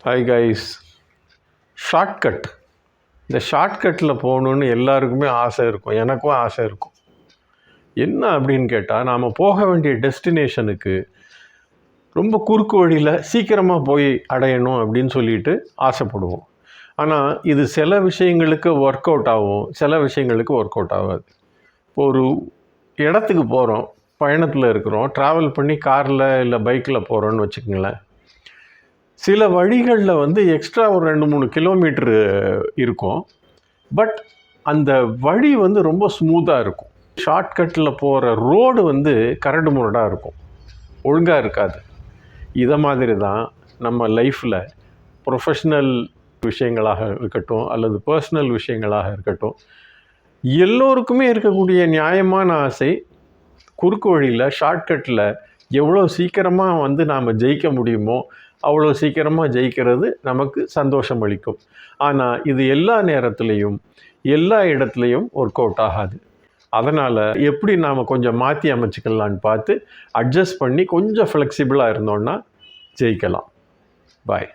Hi guys. Shortcut. இந்த ஷார்ட்கட்டில் போகணுன்னு எல்லாருக்குமே ஆசை இருக்கும், எனக்கும் ஆசை இருக்கும். என்ன அப்படின்னு கேட்டால், நாம் போக வேண்டிய டெஸ்டினேஷனுக்கு ரொம்ப குறுக்கு வழியில் சீக்கிரமாக போய் அடையணும் அப்படின்னு சொல்லிட்டு ஆசைப்படுவோம். ஆனால் இது சில விஷயங்களுக்கு ஒர்க் அவுட் ஆகும், சில விஷயங்களுக்கு ஒர்க் அவுட் ஆகாது. இப்போ ஒரு இடத்துக்கு போகிறோம், பயணத்தில் இருக்கிறோம், ட்ராவல் பண்ணி காரில் இல்லை பைக்கில் போகிறோன்னு வச்சுக்கோங்களேன். சில வழிகளில் எக்ஸ்ட்ரா ஒரு 2-3 கிலோமீட்ரு இருக்கும். பட் அந்த வழி ரொம்ப ஸ்மூத்தாக இருக்கும். ஷார்ட்கட்டில் போகிற ரோடு கரடு முரடாக இருக்கும், ஒழுங்காக இருக்காது. இதை மாதிரி தான் நம்ம லைஃப்பில் ப்ரொஃபஷ்னல் விஷயங்களாக இருக்கட்டும் அல்லது பர்சனல் விஷயங்களாக இருக்கட்டும், எல்லோருக்குமே இருக்கக்கூடிய நியாயமான ஆசை குறுக்கு வழியில் ஷார்ட்கட்டில் எவ்வளோ சீக்கிரமாக நாம் ஜெயிக்க முடியுமோ அவ்வளோ சீக்கிரமாக ஜெயிக்கிறது நமக்கு சந்தோஷம் அளிக்கும். ஆனால் இது எல்லா நேரத்துலேயும் எல்லா இடத்துலையும் ஒர்க் அவுட் ஆகாது. அதனால் எப்படி நாம் கொஞ்சம் மாற்றி அமைச்சிக்கலான்னு பார்த்து அட்ஜஸ்ட் பண்ணி கொஞ்சம் ஃப்ளெக்சிபிளாக இருந்தோன்னா ஜெயிக்கலாம். பாய்.